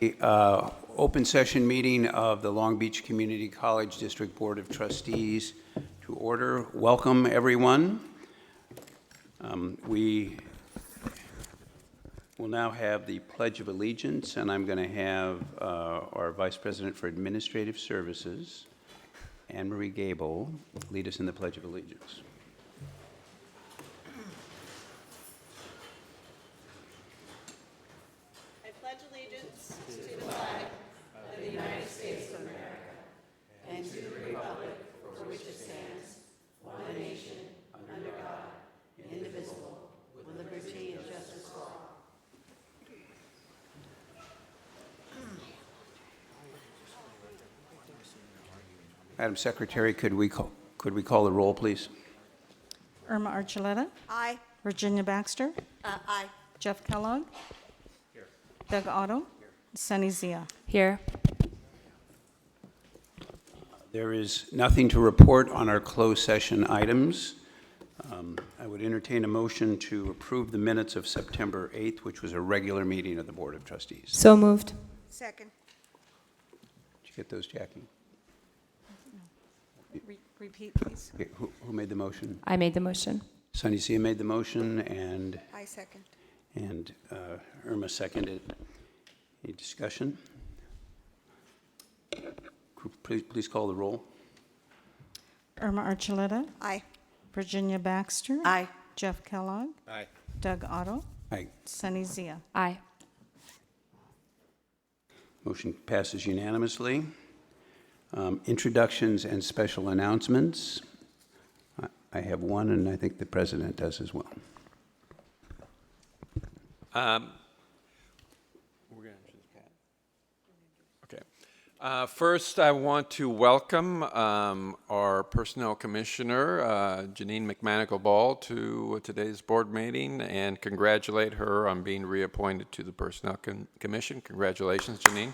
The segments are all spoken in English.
Open session meeting of the Long Beach Community College District Board of Trustees to order. Welcome, everyone. We will now have the Pledge of Allegiance, and I'm going to have our Vice President for Administrative Services, Anne Marie Gable, lead us in the Pledge of Allegiance. Madam Secretary, could we call the roll, please? Irma Archuleta. Aye. Virginia Baxter. Aye. Jeff Kellogg. Here. Doug Otto. Here. Sunny Zia. Here. There is nothing to report on our closed session items. I would entertain a motion to approve the minutes of September 8th, which was a regular meeting of the Board of Trustees. So moved. Second. Did you get those, Jackie? Repeat, please. Okay, who made the motion? I made the motion. Sunny Zia made the motion, and I second. Irma seconded. Any discussion? Please call the roll. Irma Archuleta. Aye. Virginia Baxter. Aye. Jeff Kellogg. Aye. Doug Otto. Aye. Sunny Zia. Aye. Motion passes unanimously. Introductions and special announcements. I have one, and I think the president does as well. Okay. First, I want to welcome our Personnel Commissioner, Janine McManigal-Ball, to today's board meeting and congratulate her on being reappointed to the Personnel Commission. Congratulations, Janine.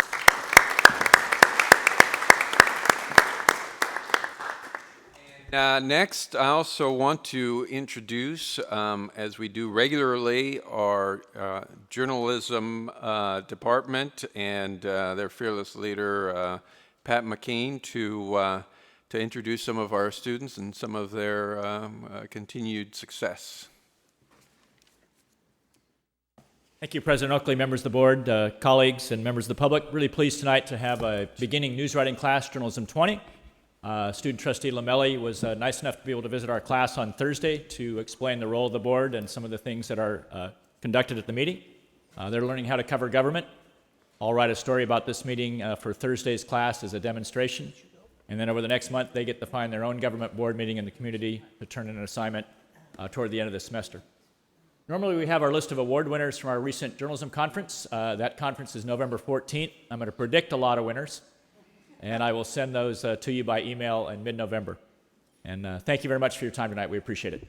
Next, I also want to introduce, as we do regularly, our journalism department and their fearless leader, Pat McKean, to introduce some of our students and some of their continued success. Thank you, President Oakley, members of the board, colleagues, and members of the public. Really pleased tonight to have a beginning news writing class, Journalism 20. Student trustee Lamelli was nice enough to be able to visit our class on Thursday to explain the role of the board and some of the things that are conducted at the meeting. They're learning how to cover government. I'll write a story about this meeting for Thursday's class as a demonstration. And then over the next month, they get to find their own government board meeting in the community to turn in an assignment toward the end of the semester. Normally, we have our list of award winners from our recent journalism conference. That conference is November 14th. I'm going to predict a lot of winners, and I will send those to you by email in mid-November. And thank you very much for your time tonight. We appreciate it.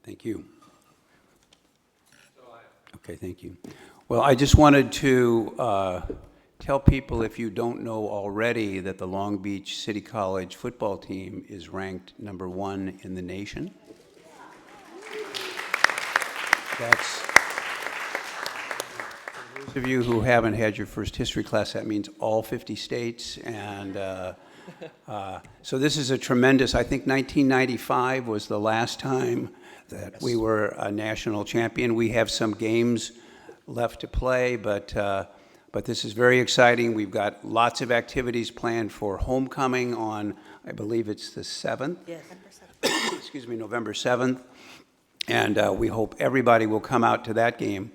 Thank you. Okay, thank you. Well, I just wanted to tell people, if you don't know already, that the Long Beach City College football team is ranked #1 in the nation. That's, for those of you who haven't had your first history class, that means all 50 states. And so this is a tremendous, I think 1995 was the last time that we were a national champion. We have some games left to play, but this is very exciting. We've got lots of activities planned for homecoming on, I believe it's the 7th? Yes. Excuse me, November 7th. And we hope everybody will come out to that game.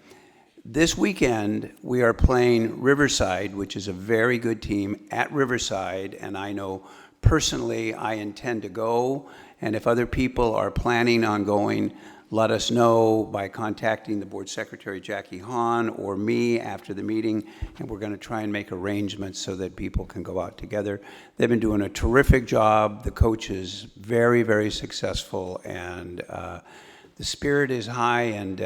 This weekend, we are playing Riverside, which is a very good team, at Riverside, and I know personally I intend to go, and if other people are planning on going, let us know by contacting the board secretary, Jackie Hahn, or me after the meeting, and we're going to try and make arrangements so that people can go out together. They've been doing a terrific job. The coach is very, very successful, and the spirit is high, and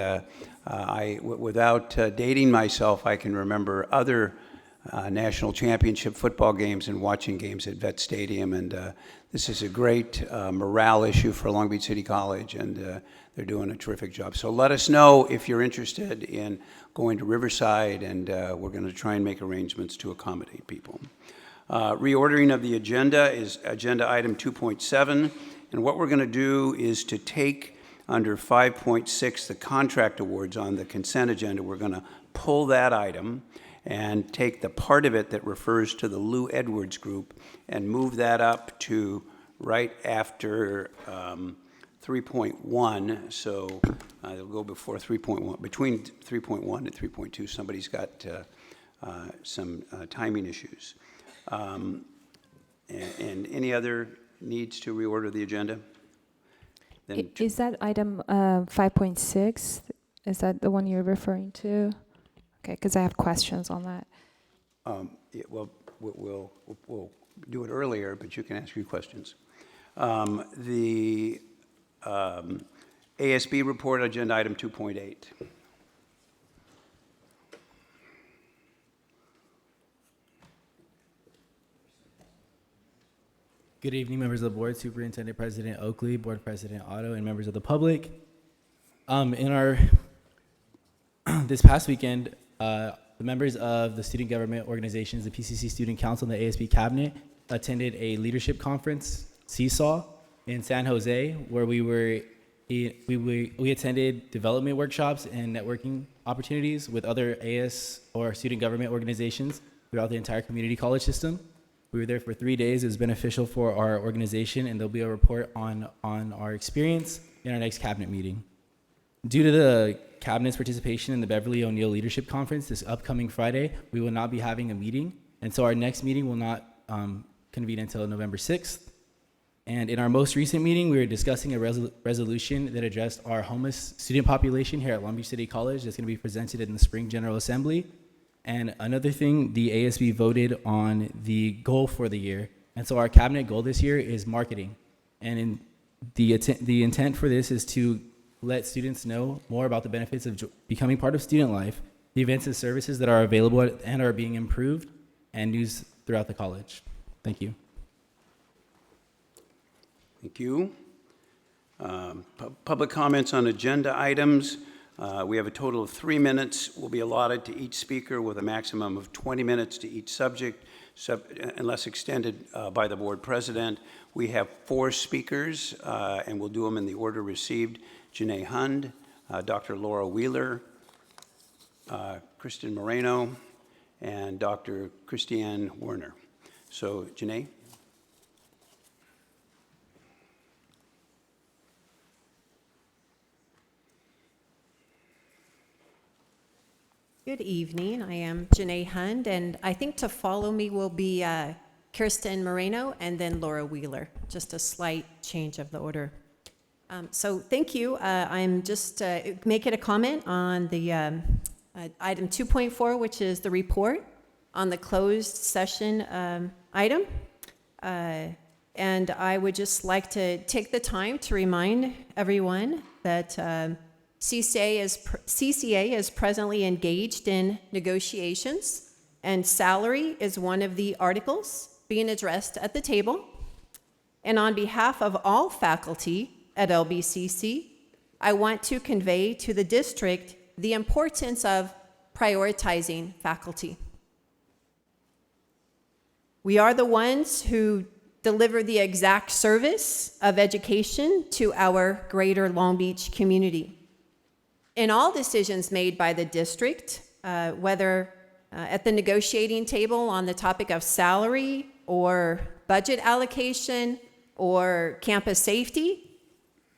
without dating myself, I can remember other national championship football games and watching games at Vet Stadium. And this is a great morale issue for Long Beach City College, and they're doing a terrific job. So let us know if you're interested in going to Riverside, and we're going to try and make arrangements to accommodate people. Reordering of the agenda is agenda item 2.7, and what we're going to do is to take under 5.6 the contract awards on the consent agenda. We're going to pull that item and take the part of it that refers to the Lou Edwards Group and move that up to right after 3.1, so it'll go before 3.1, between 3.1 and 3.2. Somebody's got some timing issues. And any other needs to reorder the agenda? Then Is that item 5.6? Is that the one you're referring to? Okay, because I have questions on that. well, we'll do it earlier, but you can ask your questions. The ASB report, agenda item 2.8. Good evening, members of the board, Superintendent President Oakley, Board President Otto, and members of the public. In our this past weekend, the members of the student government organizations, the PCC Student Council, and the ASB Cabinet attended a leadership conference, Seesaw, in San Jose, where we attended development workshops and networking opportunities with other AS or student government organizations throughout the entire community college system. We were there for 3 days. It was beneficial for our organization, and there'll be a report on our experience in our next cabinet meeting. Due to the cabinet's participation in the Beverly O'Neill Leadership Conference this upcoming Friday, we will not be having a meeting, and so our next meeting will not convene until November 6th. And in our most recent meeting, we were discussing a resolution that addressed our homeless student population here at Long Beach City College that's going to be presented in the Spring General Assembly. And another thing, the ASB voted on the goal for the year. And so our cabinet goal this year is marketing. And the intent for this is to let students know more about the benefits of becoming part of student life, the events and services that are available and are being improved, and news throughout the college. Thank you. Thank you. Public comments on agenda items. We have a total of 3 minutes will be allotted to each speaker with a maximum of 20 minutes to each subject, unless extended by the board president. We have 4 speakers, and we'll do them in the order received. Janae Hund, Dr. Laura Wheeler, Kristen Moreno, and Dr. Christiane Werner. So, Janae? Good evening. I am Janae Hund, and I think to follow me will be Kirsten Moreno and then Laura Wheeler. Just a slight change of the order. So thank you. I'm just making a comment on the item 2.4, which is the report on the closed session item. And I would just like to take the time to remind everyone that CCA is presently engaged in negotiations, and salary is one of the articles being addressed at the table. And on behalf of all faculty at LBCC, I want to convey to the district the importance of prioritizing faculty. We are the ones who deliver the exact service of education to our greater Long Beach community. In all decisions made by the district, whether at the negotiating table on the topic of salary or budget allocation or campus safety,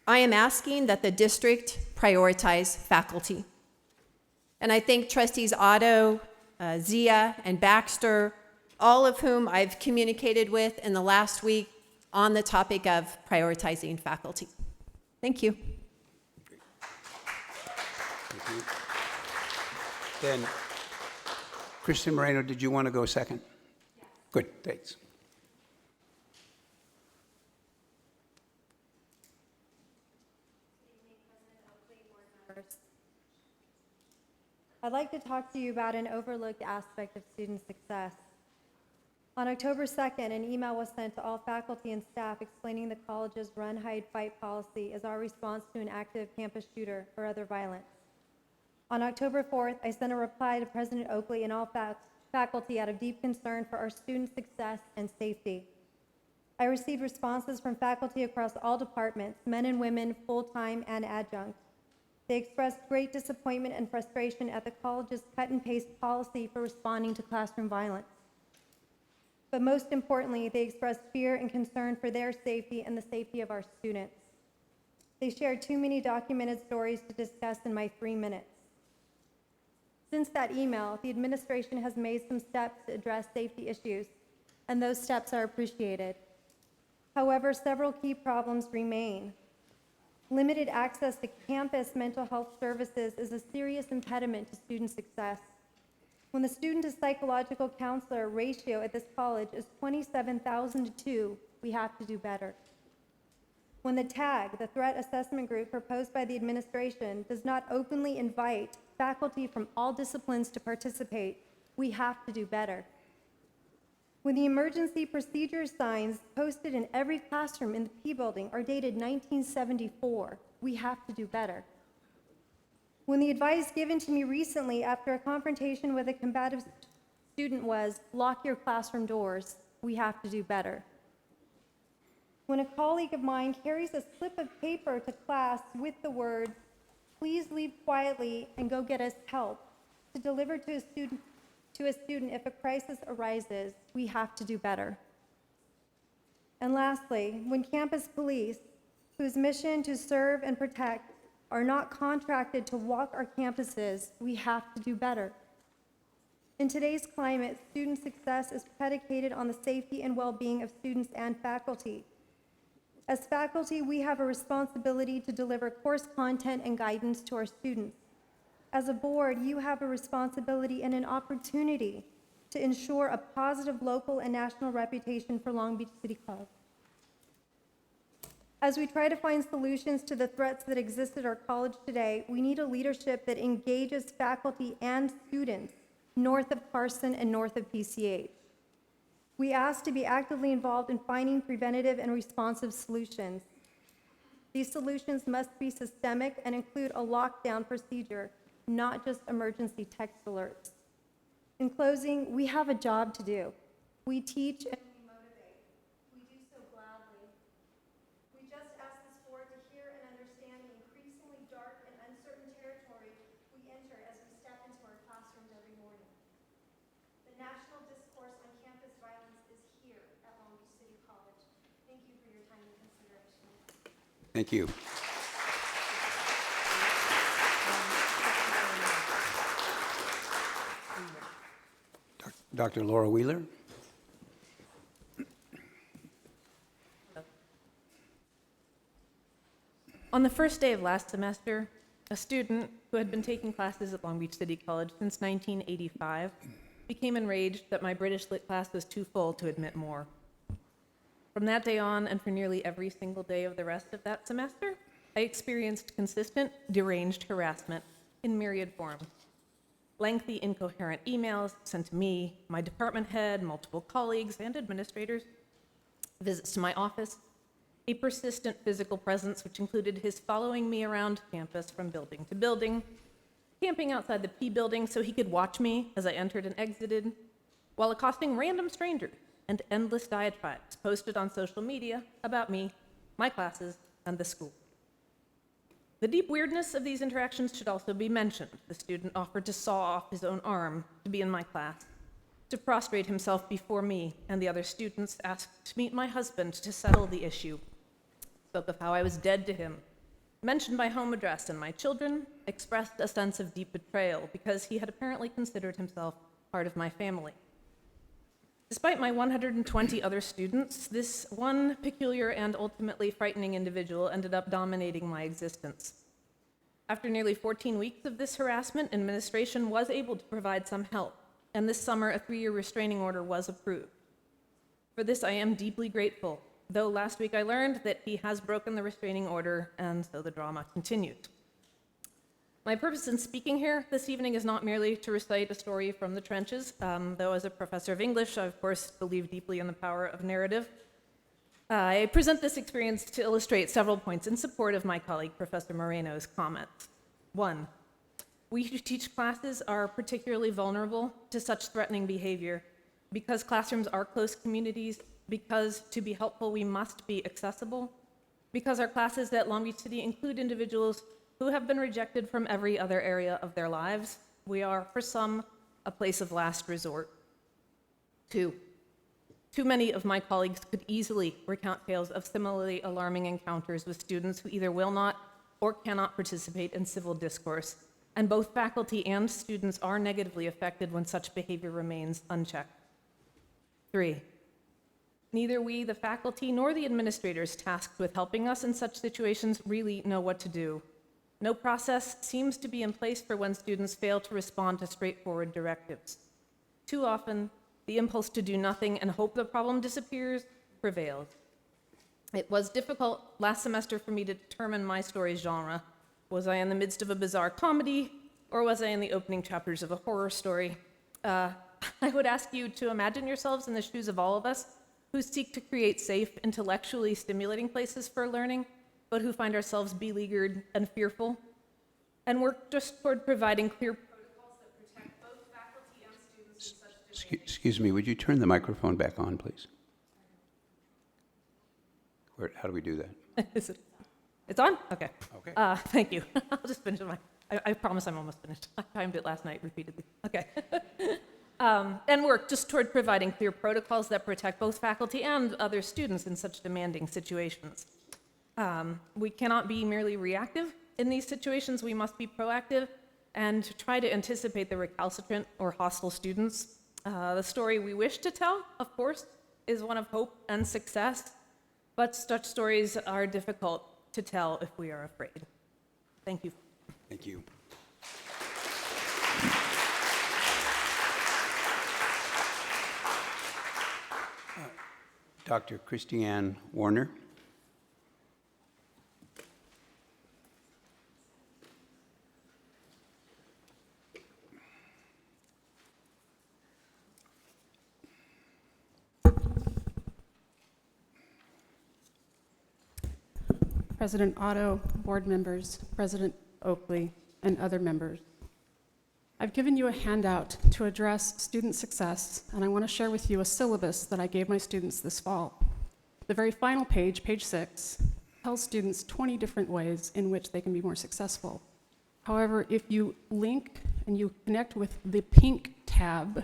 I am asking that the district prioritize faculty. And I thank Trustees Otto, Zia, and Baxter, all of whom I've communicated with in the last week on the topic of prioritizing faculty. Thank you. Then, Kristen Moreno, did you want to go second? Yes. Good, thanks. I'd like to talk to you about an overlooked aspect of student success. On October 2nd, an email was sent to all faculty and staff explaining the college's run, hide, fight policy as our response to an active campus shooter or other violence. On October 4th, I sent a reply to President Oakley and all faculty out of deep concern for our students' success and safety. I received responses from faculty across all departments, men and women, full-time and adjunct. They expressed great disappointment and frustration at the college's cut-and-paste policy for responding to classroom violence. But most importantly, they expressed fear and concern for their safety and the safety of our students. They shared too many documented stories to discuss in my 3 minutes. Since that email, the administration has made some steps to address safety issues, and those steps are appreciated. However, several key problems remain. Limited access to campus mental health services is a serious impediment to student success. When the student to psychological counselor ratio at this college is 27,000 to 2, we have to do better. When the TAG, the Threat Assessment Group proposed by the administration, does not openly invite faculty from all disciplines to participate, we have to do better. When the emergency procedure signs posted in every classroom in the P building are dated 1974, we have to do better. When the advice given to me recently after a confrontation with a combative student was, lock your classroom doors, we have to do better. When a colleague of mine carries a slip of paper to class with the words, please leave quietly and go get us help, to deliver to a student if a crisis arises, we have to do better. And lastly, when campus police, whose mission to serve and protect, are not contracted to walk our campuses, we have to do better. In today's climate, student success is predicated on the safety and well-being of students and faculty. As faculty, we have a responsibility to deliver course content and guidance to our students. As a board, you have a responsibility and an opportunity to ensure a positive local and national reputation for Long Beach City College. As we try to find solutions to the threats that exist at our college today, we need a leadership that engages faculty and students north of Carson and north of PCH. We ask to be actively involved in finding preventative and responsive solutions. These solutions must be systemic and include a lockdown procedure, not just emergency text alerts. In closing, we have a job to do. We teach and we motivate. We do so gladly. We just ask this board to hear and understand the increasingly dark and uncertain territory we enter as we step into our classrooms every morning. The national discourse on campus violence is here at Long Beach City College. Thank you for your time and consideration. Thank you. Dr. Laura Wheeler. On the first day of last semester, a student who had been taking classes at Long Beach City College since 1985 became enraged that my British Lit class was too full to admit more. From that day on, and for nearly every single day of the rest of that semester, I experienced consistent, deranged harassment in myriad forms. Lengthy, incoherent emails sent to me, my department head, multiple colleagues, and administrators, visits to my office, a persistent physical presence which included his following me around campus from building to building, camping outside the P building so he could watch me as I entered and exited, while accosting random strangers, and endless diatribes posted on social media about me, my classes, and the school. The deep weirdness of these interactions should also be mentioned. The student offered to saw off his own arm to be in my class, to prostrate himself before me and the other students, asked to meet my husband to settle the issue, spoke of how I was dead to him, mentioned my home address and my children, expressed a sense of deep betrayal because he had apparently considered himself part of my family. Despite my 120 other students, this one peculiar and ultimately frightening individual ended up dominating my existence. After nearly 14 weeks of this harassment, administration was able to provide some help, and this summer a 3-year restraining order was approved. For this I am deeply grateful, though last week I learned that he has broken the restraining order, and so the drama continues. My purpose in speaking here this evening is not merely to recite a story from the trenches, though as a professor of English, I of course believe deeply in the power of narrative. I present this experience to illustrate several points in support of my colleague, Professor Moreno's comments. 1, we who teach classes are particularly vulnerable to such threatening behavior because classrooms are close communities, because to be helpful we must be accessible, because our classes at Long Beach City include individuals who have been rejected from every other area of their lives. We are, for some, a place of last resort. 2, too many of my colleagues could easily recount tales of similarly alarming encounters with students who either will not or cannot participate in civil discourse, and both faculty and students are negatively affected when such behavior remains unchecked. 3, neither we, the faculty, nor the administrators tasked with helping us in such situations really know what to do. No process seems to be in place for when students fail to respond to straightforward directives. Too often, the impulse to do nothing and hope the problem disappears prevails. It was difficult last semester for me to determine my story's genre. Was I in the midst of a bizarre comedy, or was I in the opening chapters of a horror story? I would ask you to imagine yourselves in the shoes of all of us who seek to create safe, intellectually stimulating places for learning, but who find ourselves beleaguered and fearful, and work just toward providing clear protocols that protect both faculty and students in such demanding. Excuse me, would you turn the microphone back on, please? How do we do that? It's on? Okay. Okay. Thank you. I'll just finish I promise I'm almost finished. I timed it last night repeatedly. Okay. And work just toward providing clear protocols that protect both faculty and other students in such demanding situations. We cannot be merely reactive in these situations. We must be proactive and try to anticipate the recalcitrant or hostile students. The story we wish to tell, of course, is one of hope and success, but such stories are difficult to tell if we are afraid. Thank you. Thank you. Dr. Christiane Warner. President Otto, board members, President Oakley, and other members. I've given you a handout to address student success, and I want to share with you a syllabus that I gave my students this fall. The very final page, page 6, tells students 20 different ways in which they can be more successful. However, if you link and you connect with the pink tab,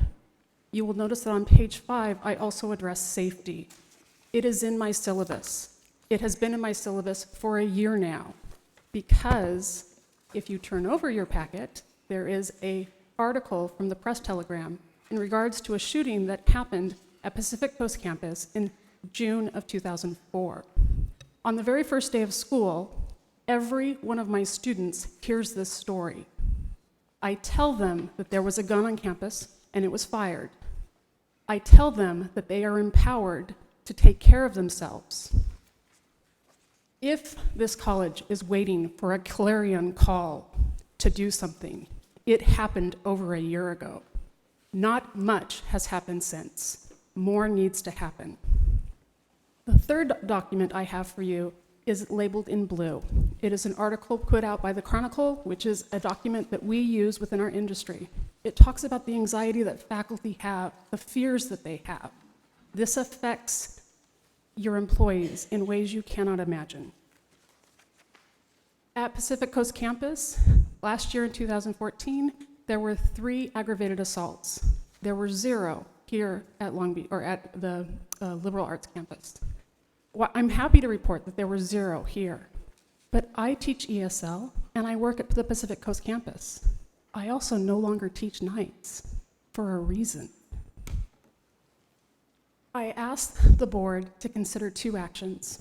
you will notice that on page 5, I also address safety. It is in my syllabus. It has been in my syllabus for a year now, because if you turn over your packet, there is an article from the Press Telegram in regards to a shooting that happened at Pacific Coast campus in June of 2004. On the very first day of school, every one of my students hears this story. I tell them that there was a gun on campus and it was fired. I tell them that they are empowered to take care of themselves. If this college is waiting for a clarion call to do something, it happened over a year ago. Not much has happened since. More needs to happen. The third document I have for you is labeled in blue. It is an article put out by the Chronicle, which is a document that we use within our industry. It talks about the anxiety that faculty have, the fears that they have. This affects your employees in ways you cannot imagine. At Pacific Coast campus, last year in 2014, there were 3 aggravated assaults. There were 0 here at Long Beach, or at the liberal arts campus. Well, I'm happy to report that there were 0 here, but I teach ESL and I work at the Pacific Coast campus. I also no longer teach nights for a reason. I asked the board to consider 2 actions.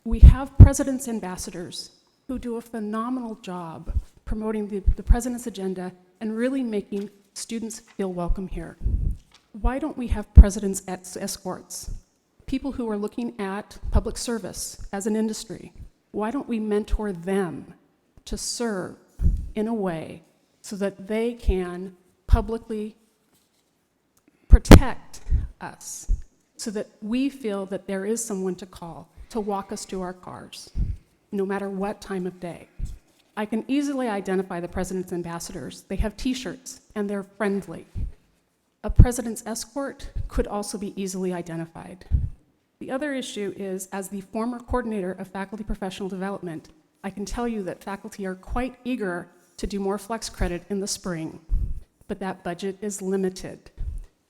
We have president's ambassadors who do a phenomenal job promoting the president's agenda and really making students feel welcome here. Why don't we have president's escorts, people who are looking at public service as an industry? Why don't we mentor them to serve in a way so that they can publicly protect us, so that we feel that there is someone to call to walk us to our cars, no matter what time of day. I can easily identify the president's ambassadors. They have T-shirts, and they're friendly. A president's escort could also be easily identified. The other issue is, as the former coordinator of faculty professional development, I can tell you that faculty are quite eager to do more flex credit in the spring, but that budget is limited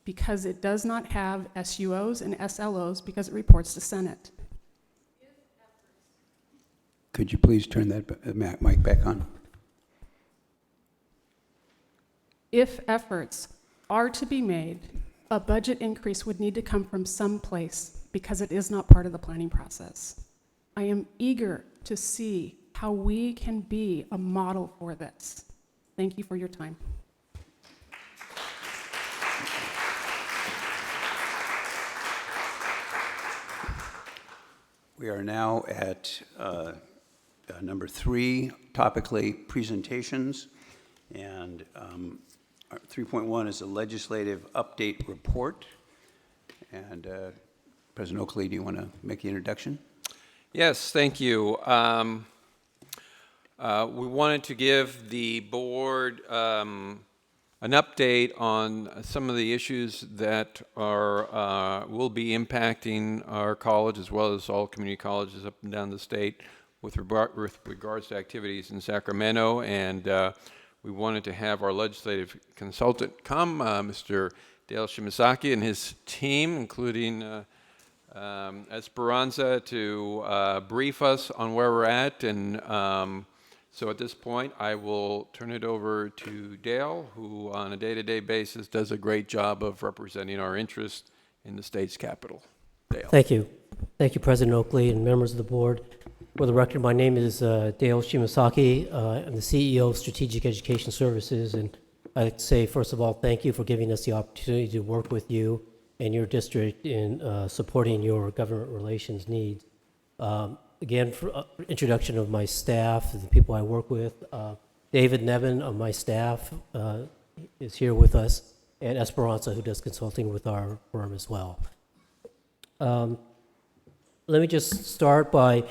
because it does not have SUOs and SLOs because it reports to Senate. Could you please turn that mic back on? If efforts are to be made, a budget increase would need to come from someplace because it is not part of the planning process. I am eager to see how we can be a model for this. Thank you for your time. We are now at number 3, topically, presentations. And 3.1 is a legislative update report. And President Oakley, do you want to make the introduction? Yes, thank you. We wanted to give the board an update on some of the issues that will be impacting our college as well as all community colleges up and down the state with regards to activities in Sacramento. And we wanted to have our legislative consultant come, Mr. Dale Shimasaki and his team, including Esperanza, to brief us on where we're at. And so at this point, I will turn it over to Dale, who on a day-to-day basis does a great job of representing our interest in the state's capital. Dale. Thank you. Thank you, President Oakley and members of the board. For the record, my name is Dale Shimasaki. I'm the CEO of Strategic Education Services, and I'd say, first of all, thank you for giving us the opportunity to work with you and your district in supporting your government relations needs. Again, for introduction of my staff, the people I work with, David Nevin of my staff is here with us, and Esperanza, who does consulting with our firm as well. Let me just start by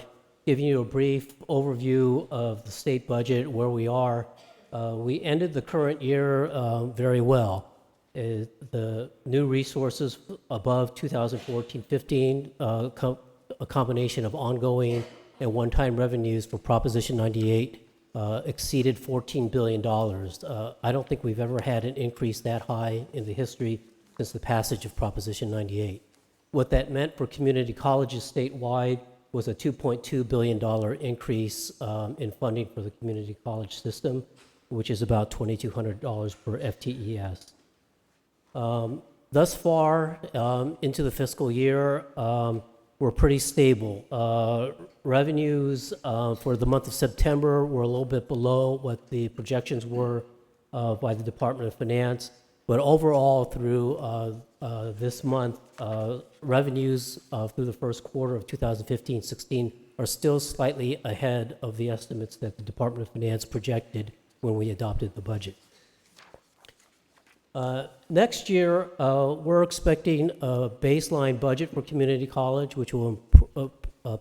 giving you a brief overview of the state budget, where we are. We ended the current year very well. The new resources above 2014-15, a combination of ongoing and one-time revenues for Proposition 98 exceeded $14 billion. I don't think we've ever had an increase that high in the history since the passage of Proposition 98. What that meant for community colleges statewide was a $2.2 billion increase in funding for the community college system, which is about $2,200 per FTES. Thus far into the fiscal year, we're pretty stable. Revenues for the month of September were a little bit below what the projections were by the Department of Finance, but overall through this month, revenues through the first quarter of 2015-16 are still slightly ahead of the estimates that the Department of Finance projected when we adopted the budget. Next year, we're expecting a baseline budget for community college, which will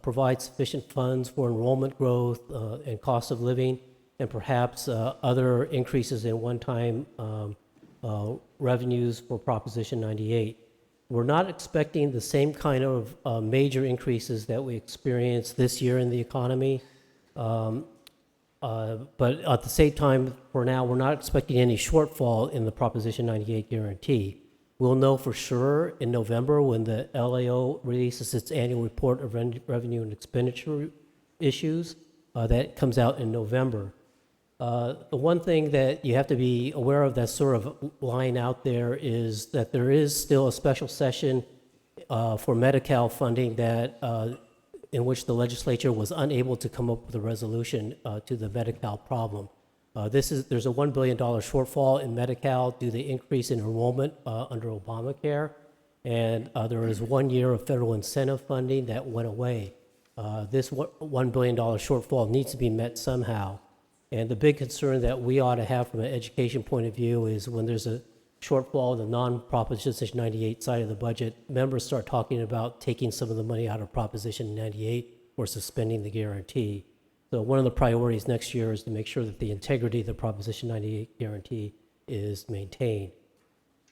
provide sufficient funds for enrollment growth and cost of living, and perhaps other increases in one-time revenues for Proposition 98. We're not expecting the same kind of major increases that we experienced this year in the economy. But at the same time, for now, we're not expecting any shortfall in the Proposition 98 guarantee. We'll know for sure in November when the LAO releases its annual report of revenue and expenditure issues. That comes out in November. The one thing that you have to be aware of that's sort of lying out there is that there is still a special session for Medi-Cal funding that in which the legislature was unable to come up with a resolution to the Medi-Cal problem. There's a $1 billion shortfall in Medi-Cal due to the increase in enrollment under Obamacare, and there is 1 year of federal incentive funding that went away. This $1 billion shortfall needs to be met somehow, And the big concern that we ought to have from an education point of view is when there's a shortfall in the non-Proposition 98 side of the budget, members start talking about taking some of the money out of Proposition 98 or suspending the guarantee. So one of the priorities next year is to make sure that the integrity of the Proposition 98 guarantee is maintained.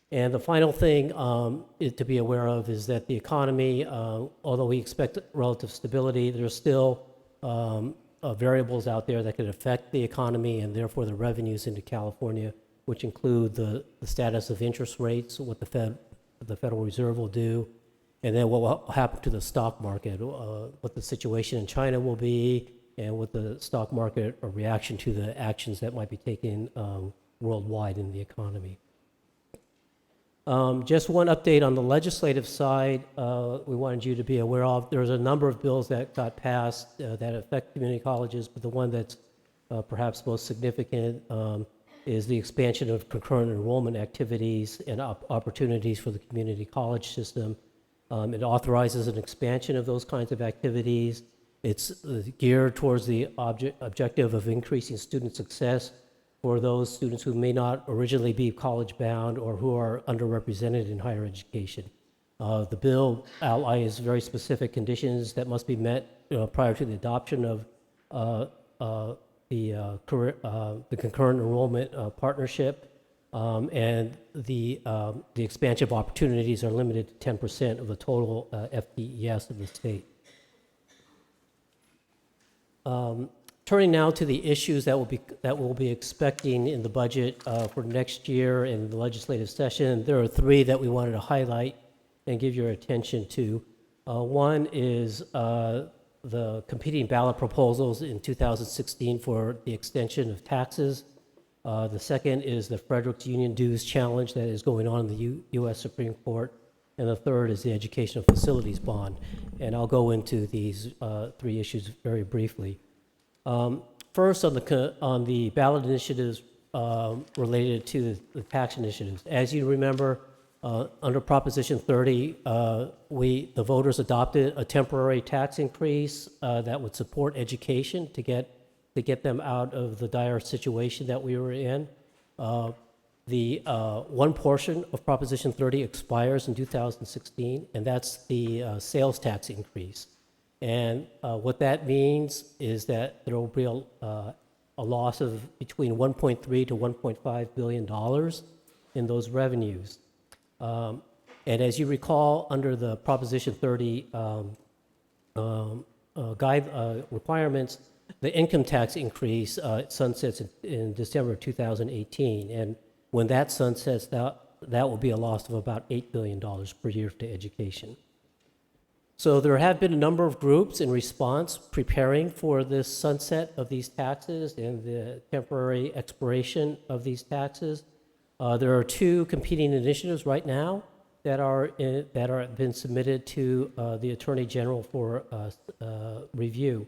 And the final thing to be aware of is that the economy, although we expect relative stability, there's still variables out there that could affect the economy and therefore the revenues into California, which include the status of interest rates, what the Federal Reserve will do, and then what will happen to the stock market, what the situation in China will be, and what the stock market or reaction to the actions that might be taken worldwide in the economy. Just one update on the legislative side, we wanted you to be aware of. There's a number of bills that got passed that affect community colleges, but the one that's perhaps most significant is the expansion of concurrent enrollment activities and opportunities for the community college system. It authorizes an expansion of those kinds of activities. It's geared towards the objective of increasing student success for those students who may not originally be college-bound or who are underrepresented in higher education. The bill outlines very specific conditions that must be met prior to the adoption of the concurrent enrollment partnership, and the expansion of opportunities are limited to 10% of the total FTES of the state. Turning now to the issues that we'll be expecting in the budget for next year in the legislative session, there are three that we wanted to highlight and give your attention to. One is the competing ballot proposals in 2016 for the extension of taxes. The second is the Fredericks Union Dues Challenge that is going on in the U.S. Supreme Court. And the third is the Educational Facilities Bond. And I'll go into these three issues very briefly. First, on the ballot initiatives related to the tax initiatives. As you remember, under Proposition 30, the voters adopted a temporary tax increase that would support education to get them out of the dire situation that we were in. The one portion of Proposition 30 expires in 2016, and that's the sales tax increase. And what that means is that there will be a loss of between $1.3 to $1.5 billion in those revenues. And as you recall, under the Proposition 30 requirements, the income tax increase sunsets in December of 2018. And when that sunsets, that will be a loss of about $8 billion per year to education. So there have been a number of groups in response preparing for this sunset of these taxes and the temporary expiration of these taxes. There are two competing initiatives right now that are been submitted to the Attorney General for review.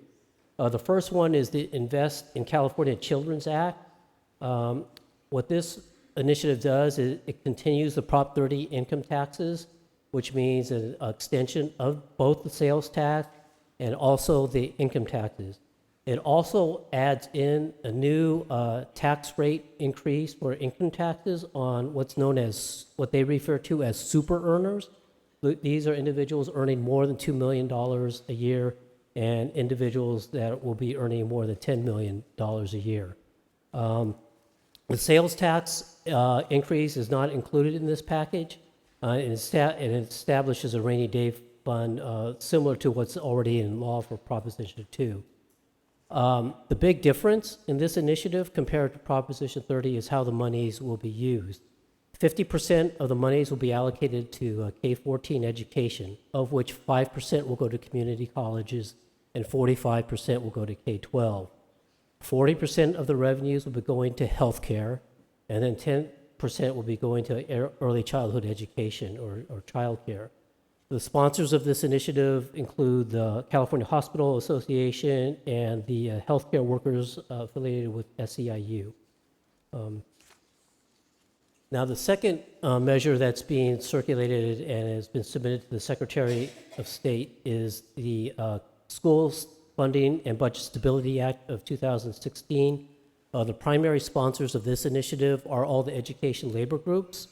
The first one is the Invest in California Children's Act. What this initiative does is it continues the Prop 30 income taxes, which means an extension of both the sales tax and also the income taxes. It also adds in a new tax rate increase for income taxes on what's known as, what they refer to as super earners. These are individuals earning more than $2 million a year and individuals that will be earning more than $10 million a year. The sales tax increase is not included in this package. And it establishes a rainy day fund similar to what's already in law for Proposition 2. The big difference in this initiative compared to Proposition 30 is how the monies will be used. 50% of the monies will be allocated to K-14 education, of which 5% will go to community colleges and 45% will go to K-12. 40% of the revenues will be going to healthcare, and then 10% will be going to early childhood education or childcare. The sponsors of this initiative include the California Hospital Association and the healthcare workers affiliated with SEIU. Now, the second measure that's being circulated and has been submitted to the Secretary of State is the Schools Funding and Budget Stability Act of 2016. The primary sponsors of this initiative are all the education labor groups.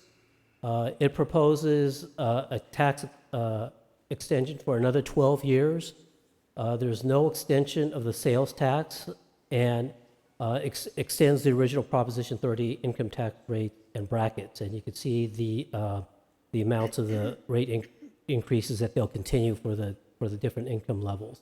It proposes a tax extension for another 12 years. There's no extension of the sales tax, and extends the original Proposition 30 income tax rate and brackets. And you can see the amounts of the rate increases that they'll continue for the different income levels.